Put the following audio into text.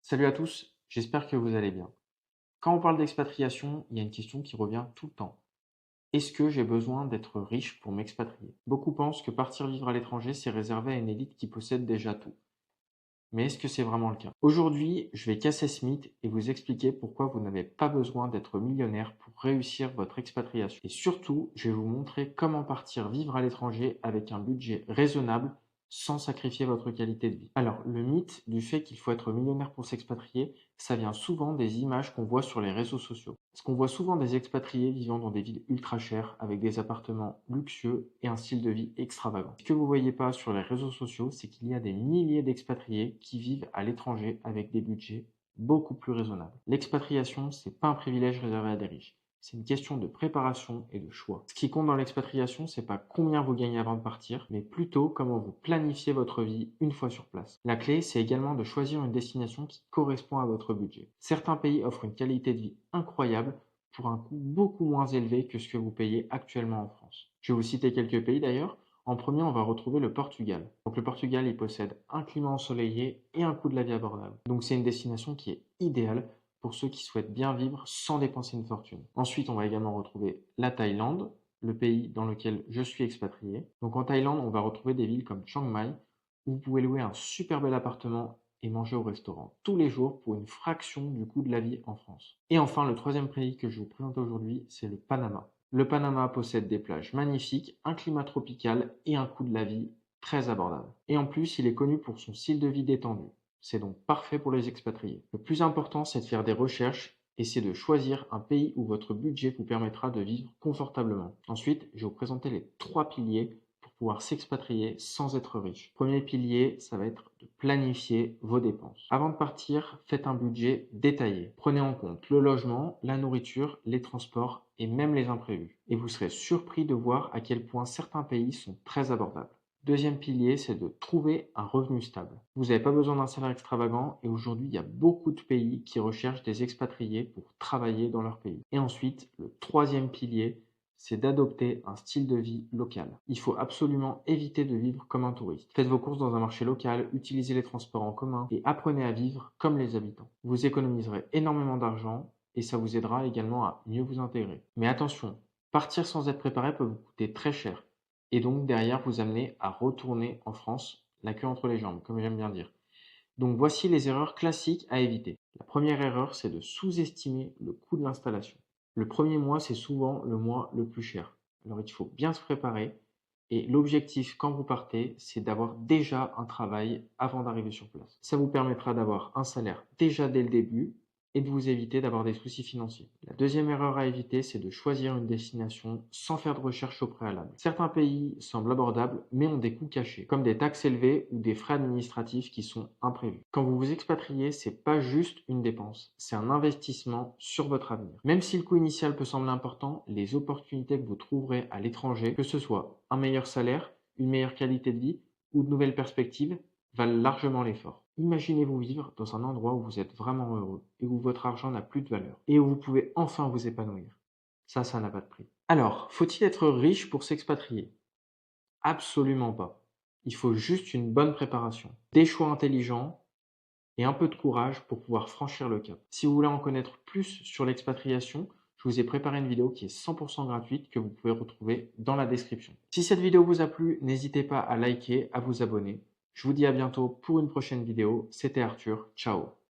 Salut à tous, j'espère que vous allez bien. Quand on parle d'expatriation, il y a une question qui revient tout le temps. Est-ce que j'ai besoin d'être riche pour m'expatrier? Beaucoup pensent que partir vivre à l'étranger, c'est réservé à une élite qui possède déjà tout. Mais est-ce que c'est vraiment le cas? Aujourd'hui, je vais casser ce mythe et vous expliquer pourquoi vous n'avez pas besoin d'être millionnaire pour réussir votre expatriation. Et surtout, je vais vous montrer comment partir vivre à l'étranger avec un budget raisonnable sans sacrifier votre qualité de vie. Alors, le mythe du fait qu'il faut être millionnaire pour s'expatrier, ça vient souvent des images qu'on voit sur les réseaux sociaux. Parce qu'on voit souvent des expatriés vivant dans des villes ultra chères, avec des appartements luxueux et un style de vie extravagant. Ce que vous ne voyez pas sur les réseaux sociaux, c'est qu'il y a des milliers d'expatriés qui vivent à l'étranger avec des budgets beaucoup plus raisonnables. L'expatriation, c'est pas un privilège réservé à des riches. C'est une question de préparation et de choix. Ce qui compte dans l'expatriation, c'est pas combien vous gagnez avant de partir, mais plutôt comment vous planifiez votre vie une fois sur place. La clé, c'est également de choisir une destination qui correspond à votre budget. Certains pays offrent une qualité de vie incroyable pour un coût beaucoup moins élevé que ce que vous payez actuellement en France. Je vais vous citer quelques pays d'ailleurs. En premier, on va retrouver le Portugal. Donc le Portugal, il possède un climat ensoleillé et un coût de la vie abordable. Donc c'est une destination qui est idéale pour ceux qui souhaitent bien vivre sans dépenser une fortune. Ensuite, on va également retrouver la Thaïlande, le pays dans lequel je suis expatrié. Donc en Thaïlande, on va retrouver des villes comme Chiang Mai, où vous pouvez louer un super bel appartement et manger au restaurant tous les jours pour une fraction du coût de la vie en France. Et enfin, le troisième pays que je vais vous présente aujourd'hui, c'est le Panama. Le Panama possède des plages magnifiques, un climat tropical et un coût de la vie très abordable. Et en plus, il est connu pour son style de vie détendu. C'est donc parfait pour les expatriés. Le plus important, c'est de faire des recherches et c'est de choisir un pays où votre budget vous permettra de vivre confortablement. Ensuite, je vais vous présenter les 3 piliers pour pouvoir s'expatrier sans être riche. Premier pilier, ça va être de planifier vos dépenses. Avant de partir, faites un budget détaillé. Prenez en compte le logement, la nourriture, les transports et même les imprévus. Et vous serez surpris de voir à quel point certains pays sont très abordables. Deuxième pilier, c'est de trouver un revenu stable. Vous n'avez pas besoin d'un salaire extravagant et aujourd'hui, il y a beaucoup de pays qui recherchent des expatriés pour travailler dans leur pays. Et ensuite, le troisième pilier, c'est d'adopter un style de vie local. Il faut absolument éviter de vivre comme un touriste. Faites vos courses dans un marché local, utilisez les transports en commun et apprenez à vivre comme les habitants. Vous économiserez énormément d'argent et ça vous aidera également à mieux vous intégrer. Mais attention, partir sans être préparé peut vous coûter très cher et donc derrière vous amener à retourner en France la queue entre les jambes, comme j'aime bien dire. Donc voici les erreurs classiques à éviter. La première erreur, c'est de sous-estimer le coût de l'installation. Le premier mois, c'est souvent le mois le plus cher. Alors il faut bien se préparer et l'objectif quand vous partez, c'est d'avoir déjà un travail avant d'arriver sur place. Ça vous permettra d'avoir un salaire déjà dès le début et de vous éviter d'avoir des soucis financiers. La deuxième erreur à éviter, c'est de choisir une destination sans faire de recherche au préalable. Certains pays semblent abordables, mais ont des coûts cachés, comme des taxes élevées ou des frais administratifs qui sont imprévus. Quand vous vous expatriez, c'est pas juste une dépense, c'est un investissement sur votre avenir. Même si le coût initial peut sembler important, les opportunités que vous trouverez à l'étranger, que ce soit un meilleur salaire, une meilleure qualité de vie ou de nouvelles perspectives, valent largement l'effort. Imaginez-vous vivre dans un endroit où vous êtes vraiment heureux et où votre argent n'a plus de valeur et où vous pouvez enfin vous épanouir. Ça n'a pas de prix. Alors, faut-il être riche pour s'expatrier? Absolument pas. Il faut juste une bonne préparation, des choix intelligents et un peu de courage pour pouvoir franchir le cap. Si vous voulez en connaître plus sur l'expatriation, je vous ai préparé une vidéo qui est 100% gratuite que vous pouvez retrouver dans la description. Si cette vidéo vous a plu, n'hésitez pas à liker, à vous abonner. Je vous dis à bientôt pour une prochaine vidéo. C'était Arthur. Ciao.